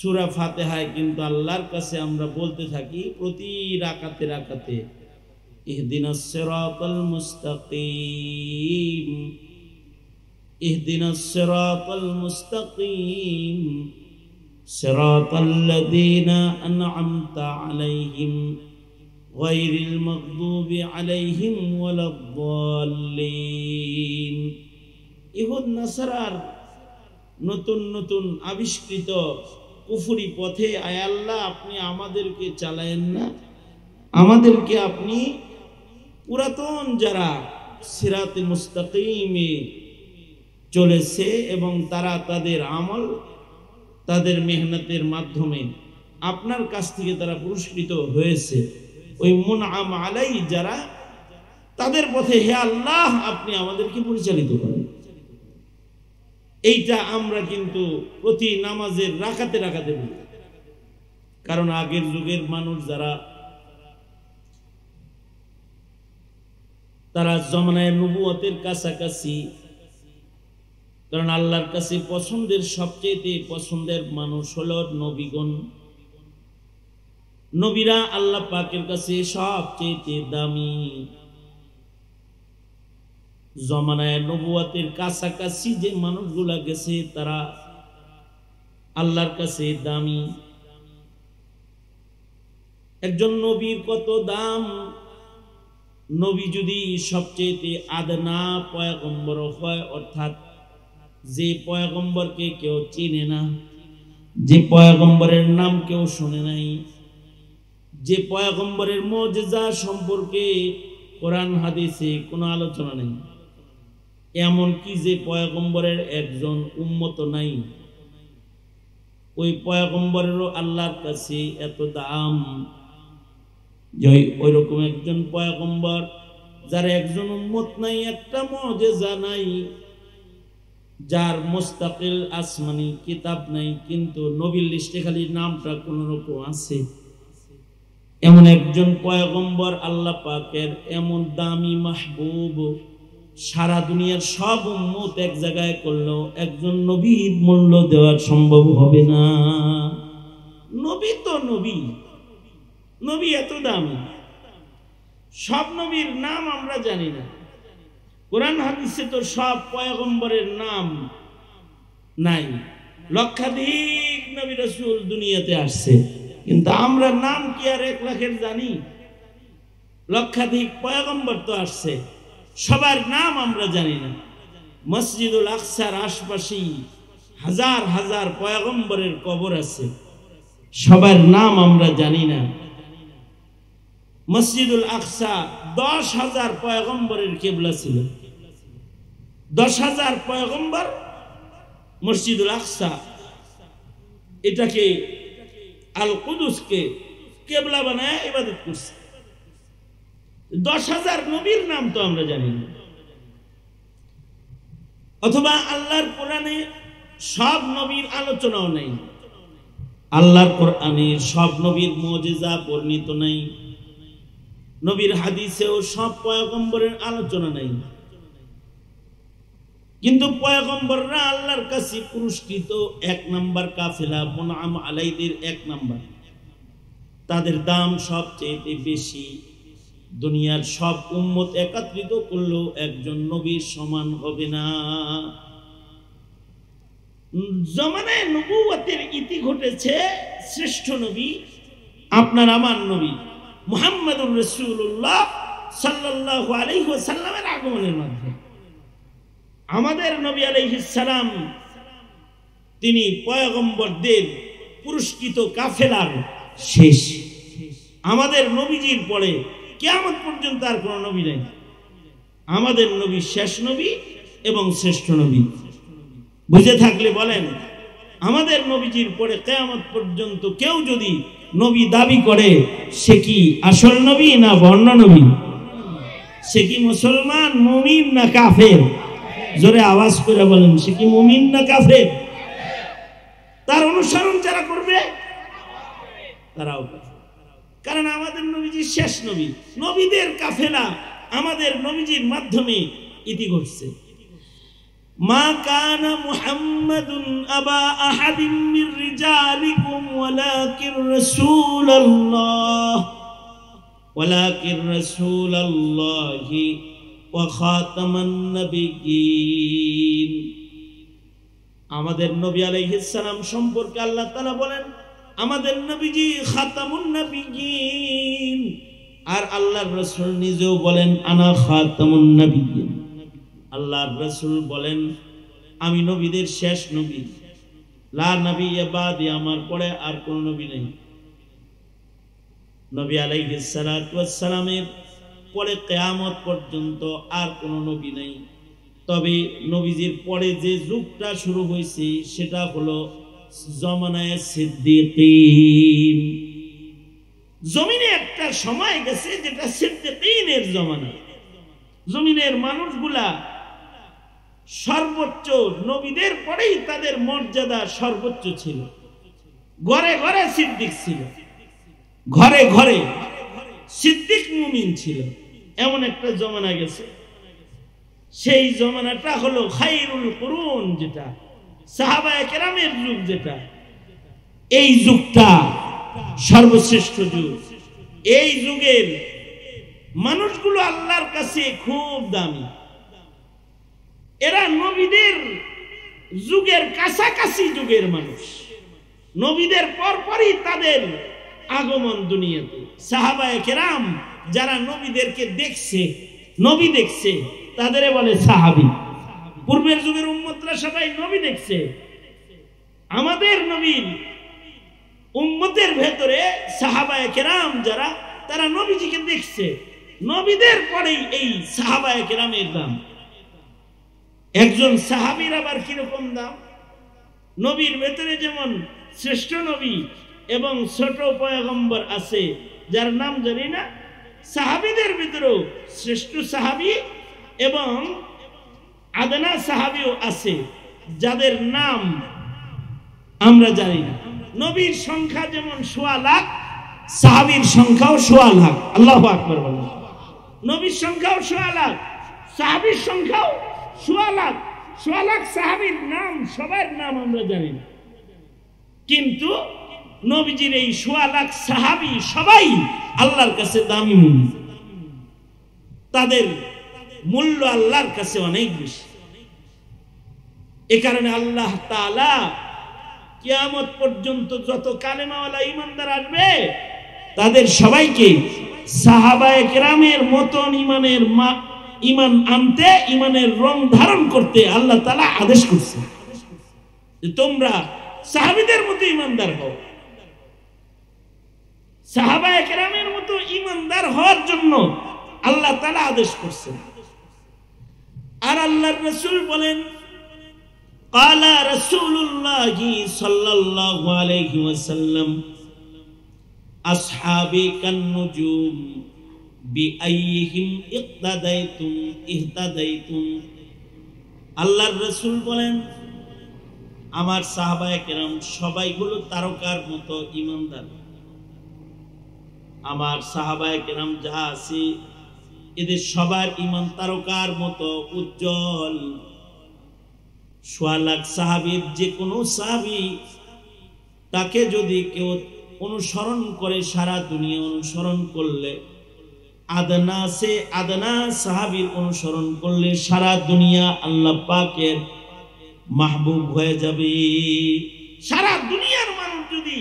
সূরা ফাতিহায় কিন্তু আল্লাহর কাছে আমরা বলতে থাকি প্রতি রাকাতে রাকাতে ইহদিনাস সিরাতাল মুস্তাকিম, ইহদিনাস সিরাতাল মুস্তাকিম, সিরাতাল্লাযীনা আন'আমতা আলাইহিম গায়রিল মাগদুবি আলাইহিম ওয়ালাদ-দাল্লিন। ইহুদ নাসারার নতুন নতুন আবিষ্কৃত কুফরি পথে আয় আল্লাহ আপনি আমাদেরকে চালায়েন না, আমাদেরকে আপনি পুরাতন যারা সিরাতে মুস্তাকিমে চলেছে এবং তারা তাদের আমল তাদের মেহনতের মাধ্যমে আপনার কাছ থেকে তারা পুরস্কৃত হয়েছে, ওই মুনআম আলাই যারা তাদের পথে হে আল্লাহ আপনি আমাদেরকে পরিচালিত করেন। এইটা আমরা কিন্তু প্রতি নামাজের রাকাতে রাকাতে বলি। কারণ আগের যুগের মানুষ যারা তারা জমানায় নবুয়তের কাছাকাছি, কারণ আল্লাহর কাছে পছন্দের সবচেয়ে পছন্দের মানুষ হলো নবীগণ। নবীরা আল্লাহ পাকের কাছে সবচেয়ে দামি। জমানায় নবুয়তের কাছাকাছি যে মানুষগুলা গেছে তারা আল্লাহর কাছে দামি। একজন নবীর কত দাম! নবী যদি সবচেয়ে আদনা পয়গম্বর হয়, অর্থাৎ যে পয়গম্বরকে কেউ চিনে না, যে পয়গম্বরের নাম কেউ শুনে নাই, যে পয়গম্বরের মুজিজা সম্পর্কে কোরআন হাদিসে কোনো আলোচনা নেই, এমন কি যে পয়গম্বরের একজন উম্মত নাই, ওই পয়গম্বরেরও আল্লাহর কাছে এত দাম যে ওই রকম একজন পয়গম্বর যার একজন উম্মত নাই, একটা মুজিজা নাই, যার মুস্তাকিল আসমানি কিতাব নাই, কিন্তু নবীর লিস্টে খালি নামটা কোন রকম আছে, এমন একজন পয়গম্বর আল্লাহ পাকের এমন দামি মাহবুব সারা দুনিয়ার সব উম্মত এক জায়গায় করলেও একজন নবীর মূল্য দেওয়া সম্ভব হবে না। নবী তো নবী, নবী এত দামি। সব নবীর নাম আমরা জানি না, কোরআন হাদিসে তো সব পয়গম্বরের নাম নাই। লক্ষাধিক নবী রাসূল দুনিয়াতে আসছে, কিন্তু আমরা নাম কি আর 1 লাখের জানি? লক্ষাধিক পয়গম্বর তো আসছে, সবার নাম আমরা জানি না। মসজিদুল আকসার আশপাশেই হাজার হাজার পয়গম্বরের কবর আছে, সবার নাম আমরা জানি না। মসজিদুল আকসা 10,000 পয়গম্বরের কিবলা ছিল। 10,000 পয়গম্বর মসজিদুল আকসা এটাকে আল কুদুসকে কিবলা বানায় ইবাদত করছে। 10,000 নবীর নাম তো আমরা জানি না। অথবা আল্লাহর কোরআনে সব নবীর আলোচনাও নাই, আল্লাহর কোরআনে সব নবীর মুজিজা বর্ণিত নাই, নবীর হাদিসেও সব পয়গম্বরের আলোচনা নাই। কিন্তু পয়গম্বররা আল্লাহর কাছে পুরস্কৃত 1 নাম্বার কাফেলা, মুনআম আলাইদের 1 নাম্বার, তাদের দাম সবচেয়ে বেশি। দুনিয়ার সব উম্মত একত্রিত করলেও একজন নবীর সমান হবে না। জমানায় নবুয়তের ইতি ঘটেছে শ্রেষ্ঠ নবী আপনার আমার নবী মুহাম্মদুর রাসূলুল্লাহ সাল্লাল্লাহু আলাইহি ওয়াসাল্লামের আগমনের মাধ্যমে। আমাদের নবী আলাইহিস সালাম তিনি পয়গম্বরদের পুরস্কৃত কাফেলার শেষ। আমাদের নবীজির পরে কিয়ামত পর্যন্ত আর কোনো নবী নেই। আমাদের নবী শেষ নবী এবং শ্রেষ্ঠ নবী। বুঝে থাকলে বলেন, আমাদের নবীজির পরে কিয়ামত পর্যন্ত কেউ যদি নবী দাবি করে সে কি আসল নবী না বর্ণ নবী? সে কি মুসলমান, মুমিন না কাফের? জোরে আওয়াজ করে বলেন, সে কি মুমিন না কাফের? তার অনুসরণ যারা করবে তারাও কাফের। কারণ আমাদের নবীজি শেষ নবী, নবীদের কাফেলা আমাদের নবীজির মাধ্যমে ইতি ঘটছে। মা কানা মুহাম্মাদুন আবা আহাদিন মির রিজালিকুম ওয়ালাকিন রাসূলুল্লাহি ওয়া খাতামান নবিয়্যিন। আমাদের নবী আলাইহিস সালাম সম্পর্কে আল্লাহ তাআলা বলেন আমাদের নবীজি খাতামুন নবিয়্যিন, আর আল্লাহর রাসূল নিজেও বলেন আনা খাতামুন নবিয়্যিন। আল্লাহর রাসূল বলেন আমি নবীদের শেষ নবী, লা নবিয়্যা বাদি, আমার পরে আর কোন নবী নেই। নবী আলাইহিস সালাতু ওয়াস সালামের পরে কিয়ামত পর্যন্ত আর কোন নবী নেই। তবে নবীজির পরে যে যুগটা শুরু হয়েছে সেটা হলো জমানায়ে সিদ্দিকীন। জমিনে একটা সময় গেছে যেটা সিদ্দিকীনের জমানা। জমিনের মানুষগুলা সর্বোচ্চ, নবীদের পরেই তাদের মর্যাদা সর্বোচ্চ ছিল। ঘরে ঘরে সিদ্দিক ছিল, ঘরে ঘরে সিদ্দিক মুমিন ছিল। এমন একটা জমানা গেছে। সেই জমানাটা হলো খায়রুল কুরুন, যেটা সাহাবায়ে কেরামের যুগ, যেটা এই যুগটা সর্বশ্রেষ্ঠ যুগ। এই যুগের মানুষগুলো আল্লাহর কাছে খুব দামি। এরা নবীদের যুগের কাছাকাছি যুগের মানুষ। নবীদের পরপরই তাদের আগমন দুনিয়াতে। সাহাবায়ে কেরাম যারা নবীদেরকে দেখছে, নবী দেখছে, তাদের বলে সাহাবী। পূর্বের যুগের উম্মতরা সবাই নবী দেখছে। আমাদের নবীর উম্মতের ভেতরে সাহাবায়ে কেরাম যারা, তারা নবীজিকে দেখছে। নবীদের পরেই এই সাহাবায়ে কেরামের দাম। একজন সাহাবীর আবার কিরকম দাম? নবীর ভেতরে যেমন শ্রেষ্ঠ নবী এবং ছোট পয়গম্বর আছে যার নাম জানি না, সাহাবীদের ভিতরেও শ্রেষ্ঠ সাহাবী এবং আদনা সাহাবীও আছে যাদের নাম আমরা জানি না। নবীর সংখ্যা যেমন 1.25 লাখ, সাহাবীর সংখ্যাও 1.25 লাখ। আল্লাহু আকবার বলেন। নবীর সংখ্যাও 1.25 লাখ, সাহাবীর সংখ্যাও 1.25 লাখ। 1.25 লাখ সাহাবীর নাম, সবার নাম আমরা জানি না, কিন্তু নবীজির এই 1.25 লাখ সাহাবী সবাই আল্লাহর কাছে দামি মুমিন। তাদের মূল্য আল্লাহর কাছে অনেক বেশি। এ কারণে আল্লাহ তাআলা কিয়ামত পর্যন্ত যত কালেমাওয়ালা ঈমানদার আসবে তাদের সবাইকে সাহাবায়ে কেরামের মতন ঈমান আনতে, ঈমানের রং ধারণ করতে আল্লাহ তাআলা আদেশ করছে যে তোমরা সাহাবীদের মতো ঈমানদার হও। সাহাবায়ে কেরামের মতো ঈমানদার হওয়ার জন্য আল্লাহ তাআলা আদেশ করছেন। আর আল্লাহর রাসূল বলেন ক্বালা রাসূলুল্লাহি সাল্লাল্লাহু আলাইহি ওয়াসাল্লাম আসহাবি কান্নুজুম বিআইহিম ইক্তাদাইতুম ইহতাদাইতুম। আল্লাহর রাসূল বলেন আমার সাহাবায়ে কেরাম সবাই হলো তারকার মতো ঈমানদার। আমার সাহাবায়ে কেরাম যা আছে এদের সবার ঈমান তারকার মতো উজ্জ্বল। 1.25 লাখ সাহাবীর যে কোনো সাহাবী, তাকে যদি কেউ অনুসরণ করে, সারা দুনিয়া অনুসরণ করলে, আদনা সে আদনা সাহাবীর অনুসরণ করলে সারা দুনিয়া আল্লাহ পাকের মাহবুব হয়ে যাবে। সারা দুনিয়ার মানুষ যদি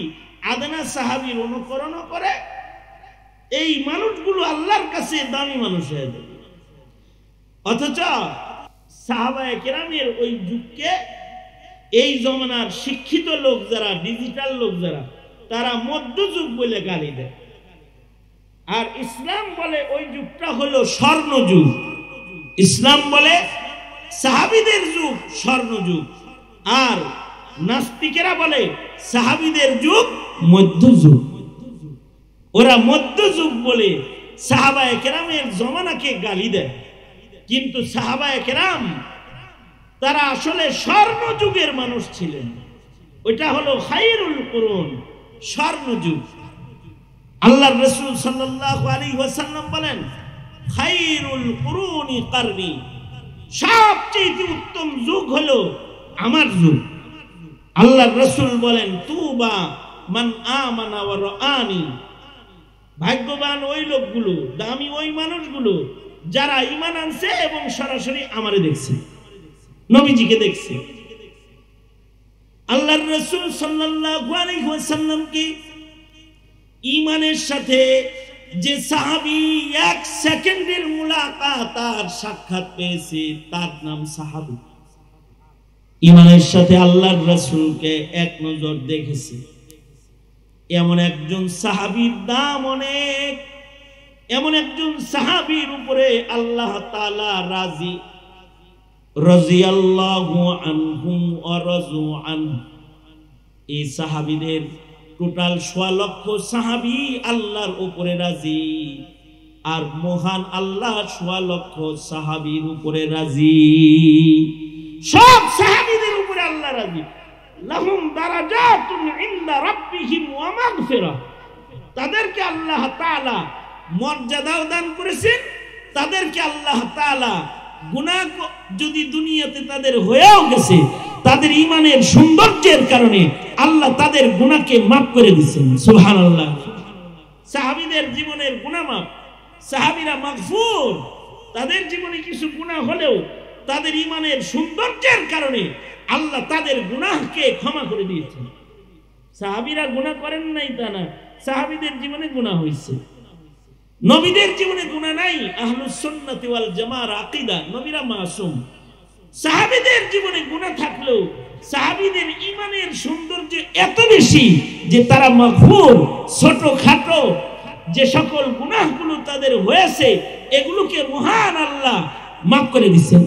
আদনা সাহাবীর অনুকরণ করে, এই মানুষগুলো আল্লাহর কাছে দামি মানুষ হয়ে যাবে। অথচ সাহাবায়ে কেরামের ওই যুগকে এই জমানার শিক্ষিত লোক যারা, ডিজিটাল লোক যারা, তারা মধ্যযুগ বলে গালি দেয়। আর ইসলাম বলে ওই যুগটা হলো স্বর্ণযুগ। ইসলাম বলে সাহাবীদের যুগ স্বর্ণযুগ, আর নাস্তিকেরা বলে সাহাবীদের যুগ মধ্যযুগ। ওরা মধ্যযুগ বলে সাহাবায়ে কেরামের জমানাকে গালি দেয়, কিন্তু সাহাবায়ে কেরাম তারা আসলে স্বর্ণযুগের মানুষ ছিলেন। ওইটা হলো খায়রুল কুরুন, স্বর্ণযুগ। আল্লাহর রাসূল সাল্লাল্লাহু আলাইহি ওয়াসাল্লাম বলেন খায়রুল কুরুনি কারনি, সবচেয়ে উত্তম যুগ হলো আমার যুগ। আল্লাহর রাসূল বলেন তুবা মান আমানা ওয়া রাআনি, ভাগ্যবান ওই লোকগুলো, দামি ওই মানুষগুলো যারা ঈমান আনছে এবং সরাসরি আমারে দেখছে, নবীজিকে দেখছে। আল্লাহর রাসূল সাল্লাল্লাহু আলাইহি ওয়াসাল্লাম কি ঈমানের সাথে যে সাহাবী এক সেকেন্ডের মুলাকাত আর সাক্ষাৎ পেয়েছে তার নাম সাহাবী। ঈমানের সাথে আল্লাহর রাসূলকে এক নজর দেখেছে এমন একজন সাহাবীর দাম অনেক, এমন একজন সাহাবীর উপরে আল্লাহ তাআলা রাজি, রাদিয়াল্লাহু আনহুম ওয়া রাযু আনহু। এই সাহাবীদের টোটাল 1.5 লক্ষ সাহাবী আল্লাহর উপরে রাজি, আর মহান আল্লাহ 1.5 লক্ষ সাহাবীর উপরে রাজি। সব সাহাবীদের উপরে আল্লাহ রাজি। লাহুম দারাজাতুন ইনদা রাব্বিহিম ওয়া মাগফিরাহ, তাদেরকে আল্লাহ তাআলা মর্যাদাও দান করেছেন, তাদেরকে আল্লাহ তাআলা গুনাহ যদি দুনিয়াতে তাদের হয়েও গেছে, তাদের ঈমানের সৌন্দর্যের কারণে আল্লাহ তাদের গুনাহকে মাফ করে দিয়েছেন। সুবহানাল্লাহ। সাহাবীদের জীবনের গুনাহ মাফ, সাহাবীরা মাগফুর, তাদের জীবনে কিছু গুনাহ হলেও তাদের ঈমানের সৌন্দর্যের কারণে আল্লাহ তাদের গুনাহকে ক্ষমা করে দিয়েছেন। সাহাবীরা গুনাহ করেন নাই তা না, সাহাবীদের জীবনে গুনাহ হয়েছে। নবীদের জীবনে গুনাহ নাই, আহলুস সুন্নাতি ওয়াল জামাআর আকীদা, নবীরা মাসুম। সাহাবীদের জীবনে গুনাহ থাকলেও সাহাবীদের ঈমানের সৌন্দর্য এত বেশি যে তারা মাগফুর, ছোটখাটো যে সকল গুনাহগুলো তাদের হয়েছে এগুলোকে মহান আল্লাহ মাফ করে দিয়েছেন,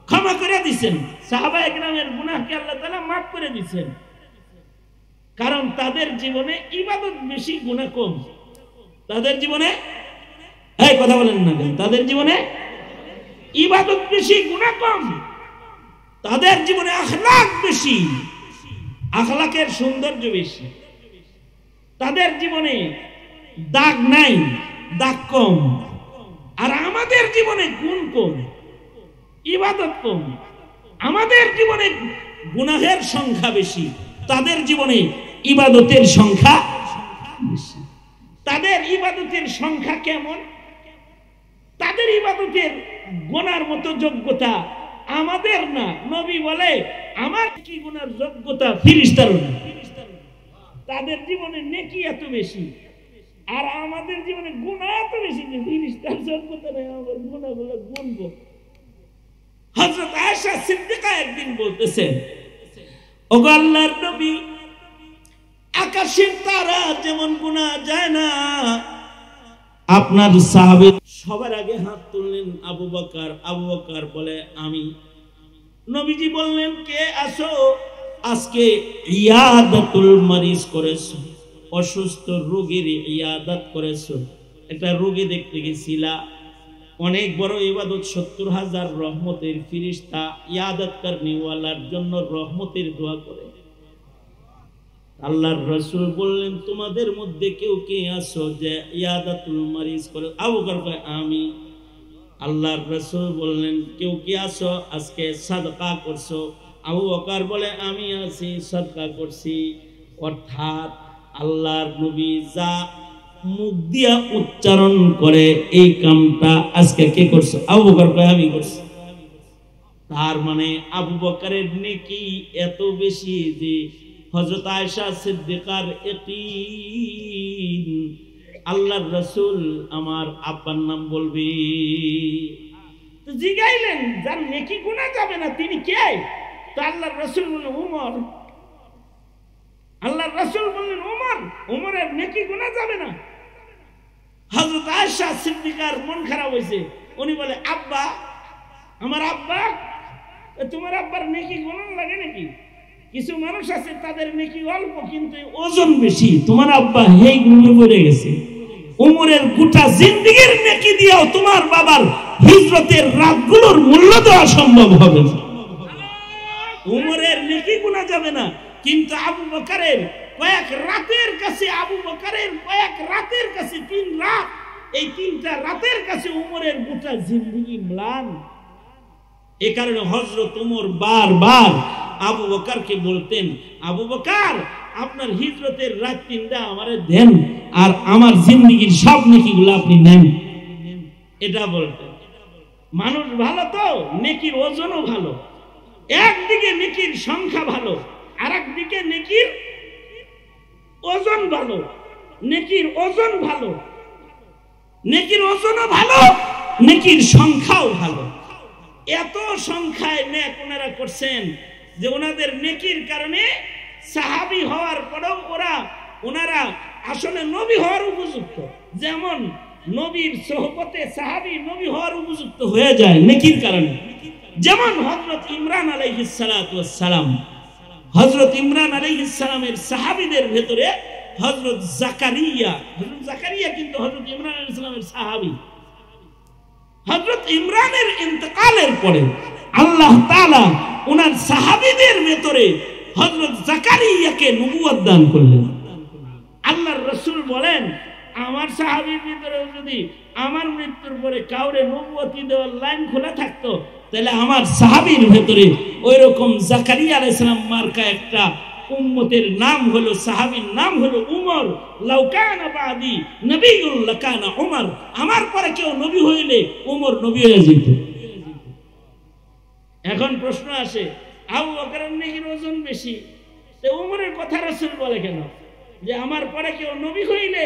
ক্ষমা করে দিয়েছেন। সাহাবায়ে কেরামের গুনাহকে আল্লাহ তাআলা মাফ করে দিয়েছেন, কারণ তাদের জীবনে ইবাদত বেশি, গুনাহ কম। তাদের জীবনে এই কথা বলেন না কেন, তাদের জীবনে ইবাদত বেশি, গুনাহ কম। তাদের জীবনে আখলাক বেশি, আখলাকের সৌন্দর্য বেশি। তাদের জীবনে দাগ নাই, দাগ কম। আর আমাদের জীবনে গুণ কম, ইবাদত কম। আমাদের জীবনে গুনাহের সংখ্যা বেশি, তাদের জীবনে ইবাদতের সংখ্যা বেশি। তাদের ইবাদতের সংখ্যা কেমন? তাদের ইবাদতের গোনার মতো যোগ্যতা আমাদের না। নবী বলে আমার কি গুনার যোগ্যতা ফেরেশতার না। তাদের জীবনে নেকি এত বেশি, আর আমাদের জীবনে গুনাহ এত বেশি যে ফেরেশতার যোগ্যতা নেই, আমার গুনাহগুলো গুনবো। হযরত আয়েশা সিদ্দিকা একদিন বলতেছেন, ওগো আল্লাহর নবী, আকাশের তারা যেমন গুনাহ যায় না, আপনার সাহাবী সবার আগে হাত তুললেন আবু বকর। আবু বকর বলে আমি। নবীজি বললেন কে আসো? আজকে ইয়াদাতুল মারিজ করেছো, অসুস্থ রোগীর ইয়াদাত করেছো। একটা রোগী দেখতে গেছিলা, অনেক বড় ইবাদত, 70,000 রহমতের ফেরেশতা ইয়াদাত করনেওয়ালার জন্য রহমতের দোয়া করে। আল্লাহর রাসূল বললেন তোমাদের মধ্যে কেউ কে আছো যে ইয়াদাতুল মারিজ করে? আবু বকর কয় আমি। আল্লাহর রাসূল বললেন কেউ কে আছো আজকে সাদকা করছো? আবু বকর বলে আমি আছি, সাদকা করছি। অর্থাৎ আল্লাহর নবী যা মুখ দিয়া উচ্চারণ করে এই কামটা আজকে কে করছো? আবু বকর কয় আমি করছি। তার মানে আবু বকরের নেকি এত বেশি যে হযরত আয়েশা সিদ্দিকার ইয়াকিন আল্লাহর রাসূল আমার আব্বার নাম বলবি। তো জিগাইলেন যার নেকি গুনাহ যাবে না তিনি কে? তো আল্লাহর রাসূল বললেন ওমর। আল্লাহর রাসূল বললেন ওমর, ওমরের নেকি গুনাহ যাবে না। হযরত আয়েশা সিদ্দিকার মন খারাপ হয়েছে, উনি বলে আব্বা, আমার আব্বা, তোমার আব্বার নেকি গুনাহ লাগে নাকি? কিছু মানুষ আছে তাদের নেকি অল্প কিন্তু ওজন বেশি, তোমার আব্বা এই গুণে পড়ে গেছে। উমরের গোটা জিন্দেগীর নেকি দিয়েও তোমার বাবার হিজরতের রাতগুলোর মূল্য দেওয়া সম্ভব হবে না। উমরের নেকি গুনাহ যাবে না, কিন্তু আবু বকরের কয়েক রাতের কাছে, আবু বকরের কয়েক রাতের কাছে 3 রাত, এই 3টা রাতের কাছে উমরের গোটা জিন্দেগি ম্লান। এই কারণে হযরত উমর বারবার আবু বকরকে বলতেন, আবু বকর আপনার হিজরতের রাত 3টা আমারে দেন আর আমার জিন্দেগীর সব নেকিগুলো আপনি নেন, এটা বলতেন। মানুষ ভালো তো, নেকির ওজনও ভালো। একদিকে নেকির সংখ্যা ভালো, আর একদিকে নেকির ওজন ভালো। নেকির ওজন ভালো, নেকির ওজনও ভালো, নেকির সংখ্যাও ভালো। এত সংখ্যায় নেক ওনারা করছেন যে ওনাদের নেকির কারণে সাহাবী হওয়ার পরেও ওনারা আসলে নবী হওয়ার উপযুক্ত। যেমন নবীর সোহবতে সাহাবী নবী হওয়ার উপযুক্ত হয়ে যায় নেকির কারণে। যেমন হযরত ইমরান আলাইহিস সালাতু ওয়াস সালাম, হযরত ইমরান আলাইহিস সালামের সাহাবীদের ভিতরে হযরত জাকারিয়া কিন্তু হযরত ইমরান আলাইহিস সালামের সাহাবী। হযরত ইমরানের ইন্তেকালের পরে আল্লাহ তাআলা ওনার সাহাবীদের ভিতরে হযরত জাকারিয়াকে নবুয়ত দান করলেন। আল্লাহর রাসূল বলেন, আমার সাহাবীর ভিতরে যদি আমার মৃত্যুর পরে কাউরে নবুয়তি দেওয়ার লাইন খোলা থাকতো, তাহলে আমার সাহাবীর ভিতরে ওই রকম জাকারিয়া আলাইহিস সালাম মার্কা একটা উম্মতের নাম হলো, সাহাবীর নাম হলো উমর। লাউ কানা বাদি নবিয়্যুন লাকানা উমর, আমার পরে কেউ নবী হইলে উমর নবী হয়ে যেত। এখন প্রশ্ন আসে, আবু বকরের নেকির ওজন বেশি, তো উমরের কথা রাসূল বলে কেন যে আমার পরে কেউ নবী হইলে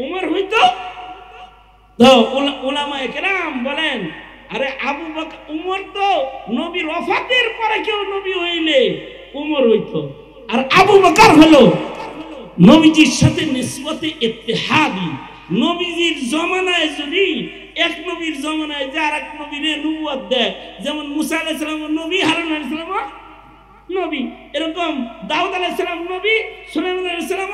উমর হইতো? তো উলামায়ে কেরাম বলেন, আরে আবু বকর উমর তো নবীর ওফাতের পরে কেউ নবী হইলে উমর হইতো, আর আবু বকর হলো নবীজির সাথে নিসবতে ইত্তেহাদি। নবীজির জমানায় যদি এক নবীর জমানায় যে আরেক নবীরে নবুয়ত দেয়, যেমন মুসা আলাইহিস সালাম নবী, হারুন আলাইহিস সালাম নবী, এরকম দাউদ আলাইহিস সালাম নবী, সুলাইমান আলাইহিস সালাম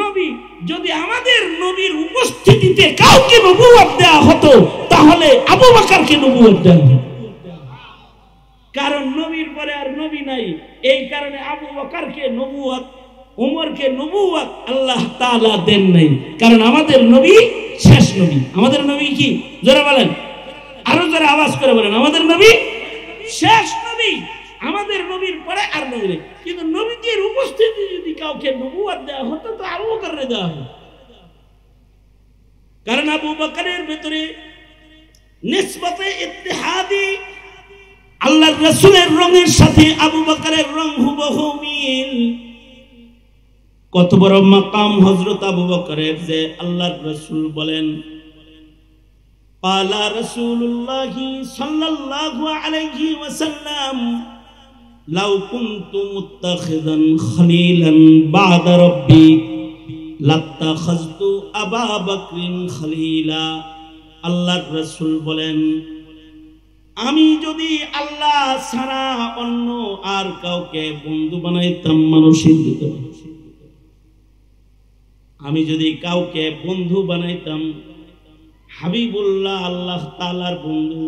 নবী। যদি আমাদের নবীর উপস্থিতিতে কাউকে নবুয়ত দেয়া হতো, তাহলে আবু বকরকে নবুয়ত দেয়া হতো। কারণ নবীর পরে আর নবী নাই, এই কারণে আবু বকরকে নবুয়ত, উমরকে নবুয়ত আল্লাহ তাআলা দেন নাই। কারণ আমাদের নবী শেষ নবী। আমাদের নবী কি? জোরে বলেন, আরো জোরে আওয়াজ করে বলেন, আমাদের নবী শেষ নবী। আমাদের নবীর পরে আর নবী নেই। কিন্তু নবীজির উপস্থিতি যদি কাউকে নবুয়ত দেওয়া হতো, তো আবু বকরকে দেওয়া হতো। কারণ আবু বকরের ভিতরে নিসবতে ইত্তেহাদি, আল্লাহর রাসূলের রঙের সাথে আবু বকরের রং হুবহু মিল। কত বড় মাকাম হযরত আবু বকরের, যে আল্লাহর রাসূল বলেন, ক্বালা রাসূলুল্লাহ সাল্লাল্লাহু আলাইহি ওয়াসাল্লাম, লাউ কুনতু মুত্তাখিযান খলিলান বা'দা রাব্বি লাত্তাখাযতু আবা বকরিন খলিলা। আল্লাহর রাসূল বলেন, আমি যদি আল্লাহ ছাড়া অন্য আর কাউকে বন্ধু বানাইতাম মানুষের ভিতরে, আমি যদি কাউকে বন্ধু বানাইতাম, হাবিবুল্লাহ আল্লাহ তাআলার বন্ধু,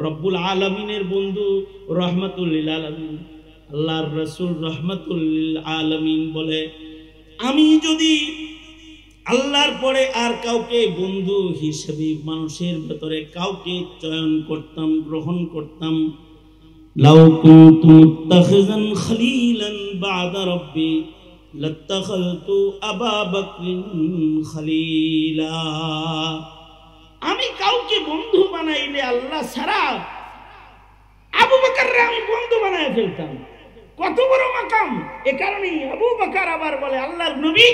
রব্বুল আলামিনের বন্ধু, রহমাতুল লিল আলামিন, আল্লাহর রাসূল রহমাতুল লিল আলামিন বলে, আমি যদি আল্লাহর পরে আর কাউকে বন্ধু হিসেবে মানুষের ভেতরে কাউকে চয়ন করতাম, গ্রহণ করতাম, লাউ কুনতু মুত্তাখিযান খলিলান বা'দা রাব্বি লাত্তাখাযতু আবা বকরিন খলিলা। আমি কাউকে বন্ধু বানাইলে আল্লাহ ছাড়া আবু বকরকে আমি বন্ধু বানায় ফেলতাম। কত বড় মাকাম! এ কারণে আবু বকর আবার বলে, আল্লাহর নবী,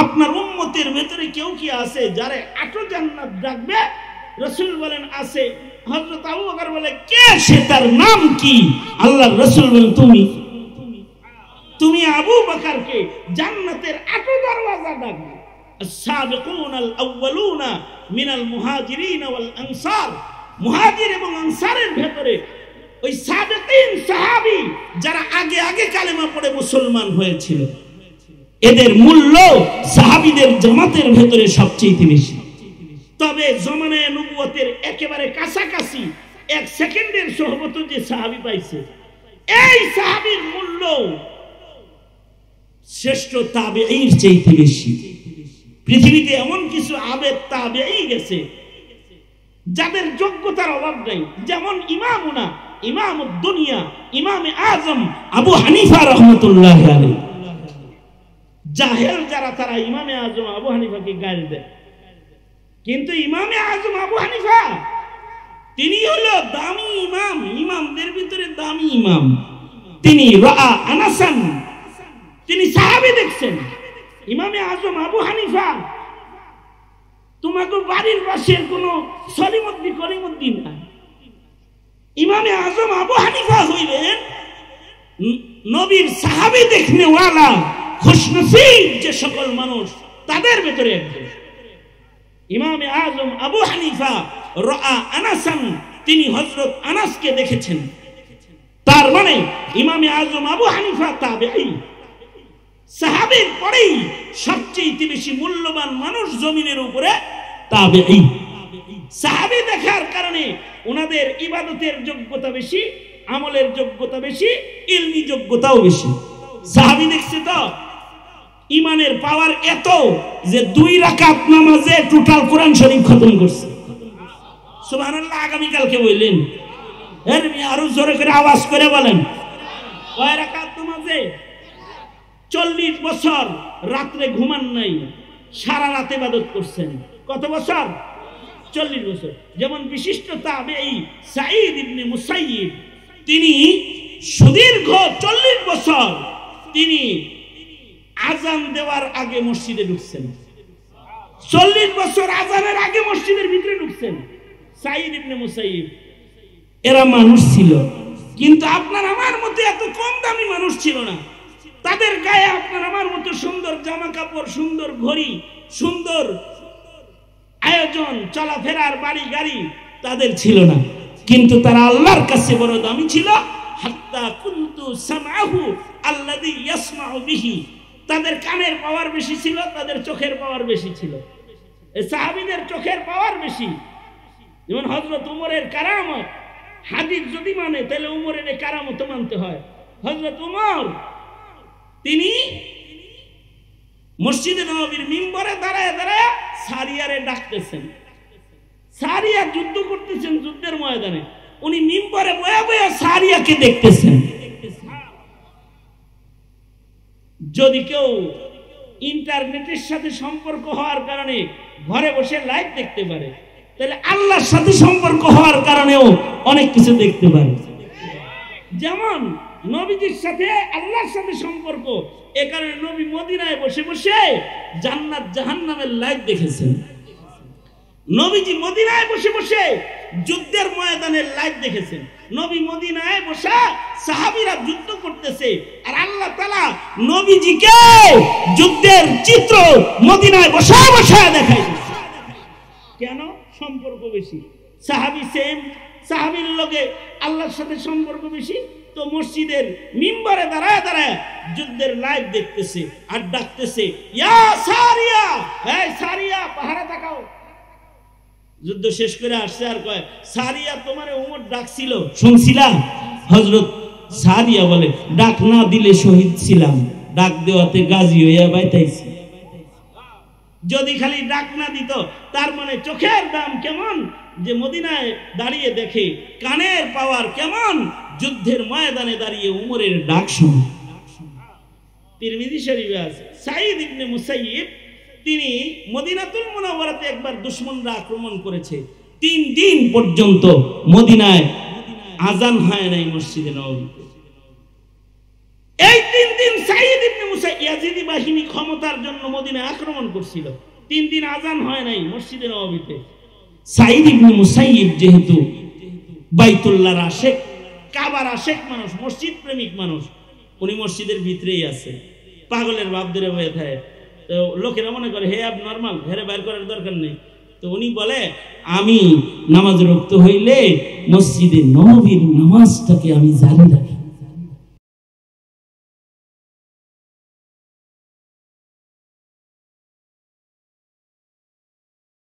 আপনার উম্মতের ভেতরে কেউ কি আছে যারে 8 জান্নাত ডাকবে? রাসূল বলেন, আছে। হযরত আবু বকর বলে, কে সে, তার নাম কি? আল্লাহর রাসূল বলেন, তুমি আবু বকরকে জান্নাতের 8 দরওয়াজা ডাকবে। السابقون الأولون من المهاجرين والأنصار, মুহাজির এবং আনসারের ভেতরে ওই সাবেকিন সাহাবী যারা আগে আগে কালেমা পড়ে মুসলমান হয়েছিল, এদের মূল্য সাহাবীদের জামাতের ভেতরে সবচেয়ে বেশি। তবে জমানায়ে নবুয়তের একেবারে কাছাকাছি 1 সেকেন্ডের সোহবত যে সাহাবী পাইছে, এই সাহাবীর মূল্য শ্রেষ্ঠ তাবেঈর চাইতে বেশি। পৃথিবীতে এমন কিছু আবেদ তাবেঈ গেছে যাদের যোগ্যতার অভাব নেই, যেমন ইমামুনা, ইমামুদ দুনিয়া, ইমামে আজম আবু হানিফা রাহমাতুল্লাহি আলাইহি। জাহেল যারা তারা ইমামে আজম আবু হানিফাকে গালি দেয়। কিন্তু ইমামে আজম আবু হানিফা তিনি হলো দামি ইমাম, ইমামদের ভিতরে দামি ইমাম। তিনি রাআ আনাসান, তিনি সাহাবী দেখছেন। ইমামে আজম আবু হানিফা তোমাকে বাড়ির পাশের কোন সলিমুদ্দিন কলিমুদ্দিন না। ইমামে আজম আবু হানিফা হইলেন নবীর সাহাবী দেখনেওয়ালা খুশনসিব যে সকল মানুষ তাদের ভিতরে একজন। ইমামে আজম আবু হানিফা রাআ আনাসান, তিনি হযরত আনাসকে দেখেছেন। তার মানে ইমামে আজম আবু হানিফা তাবেঈ, সাহাবীর পরেই সবচেয়ে বেশি মূল্যবান মানুষ জমিনের উপরে তাবেঈ। সাহাবী দেখার কারণে ওনাদের ইবাদতের যোগ্যতা বেশি, আমলের যোগ্যতা বেশি, ইলমি যোগ্যতাও বেশি। সাহাবী দেখছে তো ইমানের পাওয়ার এত যে 2 রাকাত নামাজে টোটাল কোরআন শরীফ খতম করছে। সুবহানাল্লাহ। আগামী কালকে বললেন, এর আরো জোরে করে আওয়াজ করে বলেন, কয় রাকাত নামাজে? 40 বছর রাতে ঘুমান নাই, সারা রাত ইবাদত করছেন। কত বছর? 40 বছর। যেমন বিশিষ্ট তাবেঈ সাঈদ ইবনে মুসাইয়িব, তিনি সুদীর্ঘ 40 বছর তিনি আজান দেওয়ার আগে মসজিদে ঢুকছেন। 40 বছর আজানের আগে মসজিদের ভিতরে ঢুকছেন সাঈদ ইবনে মুসাইয়িব। এরা মানুষ ছিল, কিন্তু আপনার আমার মতো এত কম দামি মানুষ ছিল না। তাদের গায়ে আপনার আমার মতো সুন্দর জামা কাপড়, সুন্দর ঘড়ি, সুন্দর আয়োজন, চলাফেরার বাড়ি গাড়ি তাদের ছিল না। কিন্তু তারা আল্লাহর কাছে বড় দামি ছিল। হাত্তা কুনতু সামাহু আল্লাযী ইয়াসমাউ বিহি, তাদের কানের পাওয়ার বেশি ছিল, তাদের চোখের পাওয়ার বেশি ছিল। এই সাহাবীদের চোখের পাওয়ার বেশি। যেমন হযরত উমরের কারামত, হাদিস যদি মানে তাহলে উমরের এই কারামত মানতে হয়। হযরত উমর তিনি মসজিদে নববীর মিম্বরে দাঁড়ায় দাঁড়ায় সারিয়ারে ডাকতেছেন। সারিয়া যুদ্ধ করতেছেন, যুদ্ধের ময়দানে উনি মিম্বরে বয়া বয়া সারিয়াকে দেখতেছেন। যদি কেউ ইন্টারনেটের সাথে সম্পর্ক হওয়ার কারণে ঘরে বসে লাইভ দেখতে পারে, তাহলে আল্লাহর সাথে সম্পর্ক হওয়ার কারণেও অনেক কিছু দেখতে পারে। যেমন নবীজির সাথে আল্লাহর সাথে সম্পর্ক, এ কারণে নবী মদিনায় বসে বসে জান্নাত জাহান্নামের লাইভ দেখেছেন। নবীজি মদিনায় বসে বসে যুদ্ধের ময়দানের লাইভ দেখেছেন। নবী মদিনায় বসে সাহাবীরা যুদ্ধ করতেছে, আর আল্লাহ তাআলা নবীজিকে যুদ্ধের চিত্র মদিনায় বসে বসে দেখাইছে। কেন? সম্পর্ক বেশি। সাহাবী সেম, সাহাবীর লগে আল্লাহর সাথে সম্পর্ক বেশি, তো মসজিদের মিম্বরে দাঁড়ায় দাঁড়ায় যুদ্ধের লাইভ দেখতেছে আর ডাকতেছে, ইয়া সারিয়া, এই সারিয়া পাহারা তাকাও। যুদ্ধ শেষ করে আসছে আর কয়, সারিয়া তোমারে ওমর ডাকছিল, শুনছিলা? হযরত সারিয়া বলে, ডাক না দিলে শহীদ ছিলাম, ডাক দেওয়াতে গাজী হইয়া বাইতাইছি। যদি খালি ডাক না দিত, তার মানে চোখের দাম কেমন যে মদিনায় দাঁড়িয়ে দেখে, কানের পাওয়ার কেমন যুদ্ধের ময়দানে দাঁড়িয়ে উমরের ডাক শুনে। তিরমিজি শরীফে আছে, সাঈদ ইবনে মুসাইয়িব তিনি মদিনাতুল মুনাওয়ারাতে একবার দুশমনরা আক্রমণ করেছে। 3 দিন পর্যন্ত মদিনায় আজান হয় নাই মসজিদে নববীতে। এই 3 দিন সাঈদ ইবনে মুসাইয়িব ইয়াজিদি বাহিনী ক্ষমতার জন্য মদিনায় আক্রমণ করছিল। 3 দিন আজান হয় নাই মসজিদে নববীতে। সাঈদ ইবনে মুসাইয়িব যেহেতু বাইতুল্লাহর আশেক, কাবার আশেক মানুষ, মসজিদ প্রেমিক মানুষ, উনি মসজিদের ভিতরেই আছে, পাগলের ভাব ধরে হয়ে থাকে। তো লোকেরা মনে করে হে আব নরমাল, হেরে বাইর করার দরকার নেই। তো উনি বলে, আমি নামাজ রক্ত হইলে মসজিদে নববীর নামাজটাকে আমি জারি রাখি।